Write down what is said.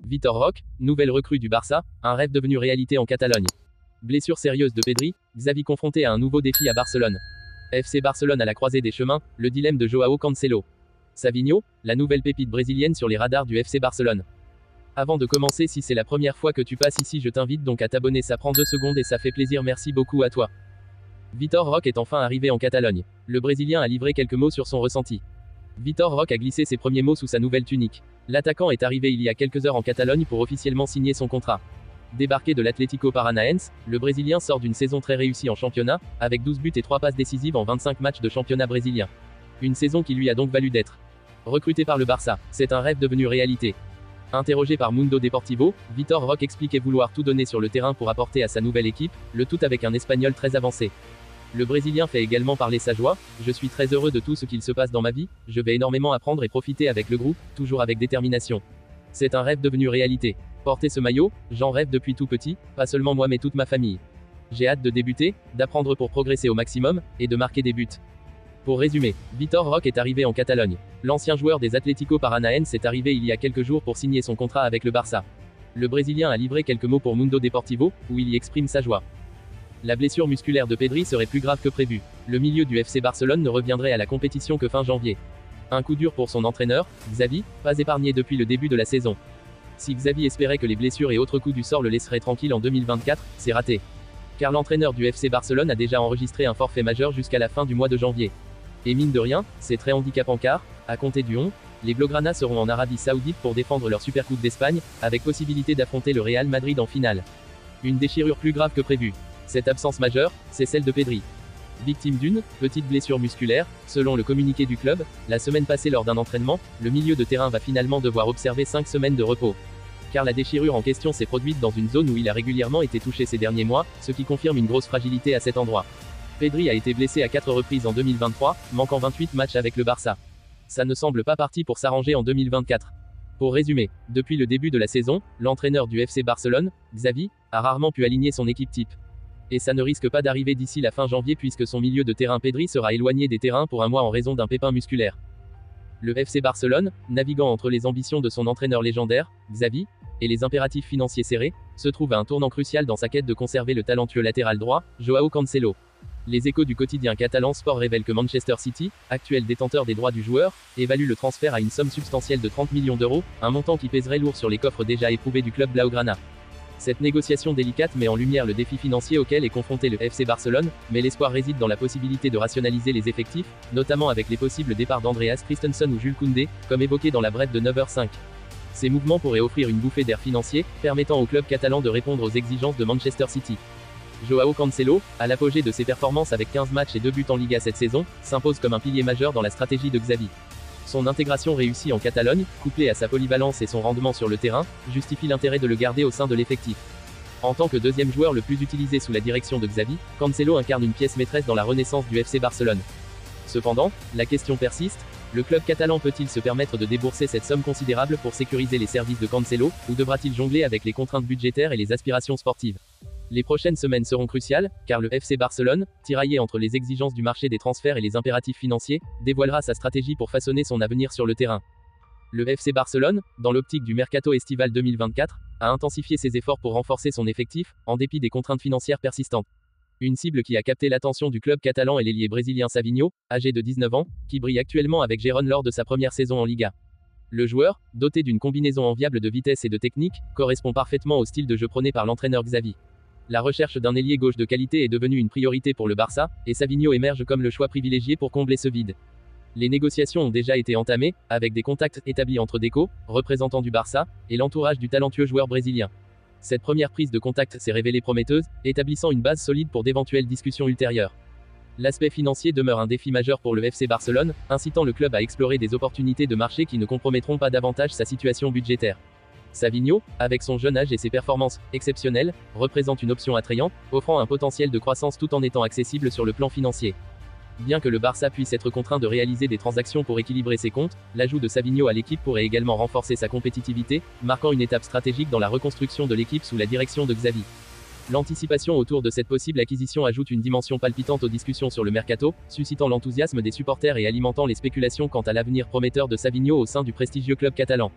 Vitor Roque, nouvelle recrue du Barça, un rêve devenu réalité en Catalogne. Blessure sérieuse de Pedri, Xavi confronté à un nouveau défi à Barcelone. FC Barcelone à la croisée des chemins, le dilemme de Joao Cancelo. Savinho, la nouvelle pépite brésilienne sur les radars du FC Barcelone. Avant de commencer, si c'est la première fois que tu passes ici, je t'invite donc à t'abonner, ça prend 2 secondes et ça fait plaisir, merci beaucoup à toi. Vitor Roque est enfin arrivé en Catalogne. Le Brésilien a livré quelques mots sur son ressenti. Vitor Roque a glissé ses premiers mots sous sa nouvelle tunique. L'attaquant est arrivé il y a quelques heures en Catalogne pour officiellement signer son contrat. Débarqué de l'Atlético Paranaense, le Brésilien sort d'une saison très réussie en championnat, avec 12 buts et 3 passes décisives en 25 matchs de championnat brésilien. Une saison qui lui a donc valu d'être recruté par le Barça. C'est un rêve devenu réalité. Interrogé par Mundo Deportivo, Vitor Roque expliquait vouloir tout donner sur le terrain pour apporter à sa nouvelle équipe, le tout avec un espagnol très avancé. Le Brésilien fait également parler sa joie. Je suis très heureux de tout ce qu'il se passe dans ma vie, je vais énormément apprendre et profiter avec le groupe, toujours avec détermination. C'est un rêve devenu réalité. Porter ce maillot, j'en rêve depuis tout petit, pas seulement moi mais toute ma famille. J'ai hâte de débuter, d'apprendre pour progresser au maximum, et de marquer des buts. Pour résumer, Vitor Roque est arrivé en Catalogne. L'ancien joueur des Atlético Paranaense est arrivé il y a quelques jours pour signer son contrat avec le Barça. Le Brésilien a livré quelques mots pour Mundo Deportivo, où il y exprime sa joie. La blessure musculaire de Pedri serait plus grave que prévu. Le milieu du FC Barcelone ne reviendrait à la compétition que fin janvier. Un coup dur pour son entraîneur, Xavi, pas épargné depuis le début de la saison. Si Xavi espérait que les blessures et autres coups du sort le laisseraient tranquille en 2024, c'est raté. Car l'entraîneur du FC Barcelone a déjà enregistré un forfait majeur jusqu'à la fin du mois de janvier. Et mine de rien, c'est très handicapant car, à compter du 11, les Blaugrana seront en Arabie Saoudite pour défendre leur Supercoupe d'Espagne, avec possibilité d'affronter le Real Madrid en finale. Une déchirure plus grave que prévu. Cette absence majeure, c'est celle de Pedri. Victime d'une petite blessure musculaire, selon le communiqué du club, la semaine passée lors d'un entraînement, le milieu de terrain va finalement devoir observer 5 semaines de repos. Car la déchirure en question s'est produite dans une zone où il a régulièrement été touché ces derniers mois, ce qui confirme une grosse fragilité à cet endroit. Pedri a été blessé à 4 reprises en 2023, manquant 28 matchs avec le Barça. Ça ne semble pas parti pour s'arranger en 2024. Pour résumer, depuis le début de la saison, l'entraîneur du FC Barcelone, Xavi, a rarement pu aligner son équipe type. Et ça ne risque pas d'arriver d'ici la fin janvier puisque son milieu de terrain Pedri sera éloigné des terrains pour un mois en raison d'un pépin musculaire. Le FC Barcelone, naviguant entre les ambitions de son entraîneur légendaire, Xavi, et les impératifs financiers serrés, se trouve à un tournant crucial dans sa quête de conserver le talentueux latéral droit, Joao Cancelo. Les échos du quotidien catalan Sport révèlent que Manchester City, actuel détenteur des droits du joueur, évalue le transfert à une somme substantielle de 30 millions d'euros, un montant qui pèserait lourd sur les coffres déjà éprouvés du club Blaugrana. Cette négociation délicate met en lumière le défi financier auquel est confronté le FC Barcelone, mais l'espoir réside dans la possibilité de rationaliser les effectifs, notamment avec les possibles départs d'Andreas Christensen ou Jules Koundé, comme évoqué dans la brève de 9h05. Ces mouvements pourraient offrir une bouffée d'air financier, permettant au club catalan de répondre aux exigences de Manchester City. Joao Cancelo, à l'apogée de ses performances avec 15 matchs et 2 buts en Liga cette saison, s'impose comme un pilier majeur dans la stratégie de Xavi. Son intégration réussie en Catalogne, couplée à sa polyvalence et son rendement sur le terrain, justifie l'intérêt de le garder au sein de l'effectif. En tant que deuxième joueur le plus utilisé sous la direction de Xavi, Cancelo incarne une pièce maîtresse dans la renaissance du FC Barcelone. Cependant, la question persiste, le club catalan peut-il se permettre de débourser cette somme considérable pour sécuriser les services de Cancelo, ou devra-t-il jongler avec les contraintes budgétaires et les aspirations sportives ? Les prochaines semaines seront cruciales, car le FC Barcelone, tiraillé entre les exigences du marché des transferts et les impératifs financiers, dévoilera sa stratégie pour façonner son avenir sur le terrain. Le FC Barcelone, dans l'optique du mercato estival 2024, a intensifié ses efforts pour renforcer son effectif, en dépit des contraintes financières persistantes. Une cible qui a capté l'attention du club catalan est l'ailier brésilien Savinho, âgé de 19 ans, qui brille actuellement avec Gérone lors de sa première saison en Liga. Le joueur, doté d'une combinaison enviable de vitesse et de technique, correspond parfaitement au style de jeu prôné par l'entraîneur Xavi. La recherche d'un ailier gauche de qualité est devenue une priorité pour le Barça, et Savinho émerge comme le choix privilégié pour combler ce vide. Les négociations ont déjà été entamées, avec des contacts établis entre Deco, représentant du Barça, et l'entourage du talentueux joueur brésilien. Cette première prise de contact s'est révélée prometteuse, établissant une base solide pour d'éventuelles discussions ultérieures. L'aspect financier demeure un défi majeur pour le FC Barcelone, incitant le club à explorer des opportunités de marché qui ne compromettront pas davantage sa situation budgétaire. Savinho, avec son jeune âge et ses performances exceptionnelles, représente une option attrayante, offrant un potentiel de croissance tout en étant accessible sur le plan financier. Bien que le Barça puisse être contraint de réaliser des transactions pour équilibrer ses comptes, l'ajout de Savinho à l'équipe pourrait également renforcer sa compétitivité, marquant une étape stratégique dans la reconstruction de l'équipe sous la direction de Xavi. L'anticipation autour de cette possible acquisition ajoute une dimension palpitante aux discussions sur le mercato, suscitant l'enthousiasme des supporters et alimentant les spéculations quant à l'avenir prometteur de Savinho au sein du prestigieux club catalan.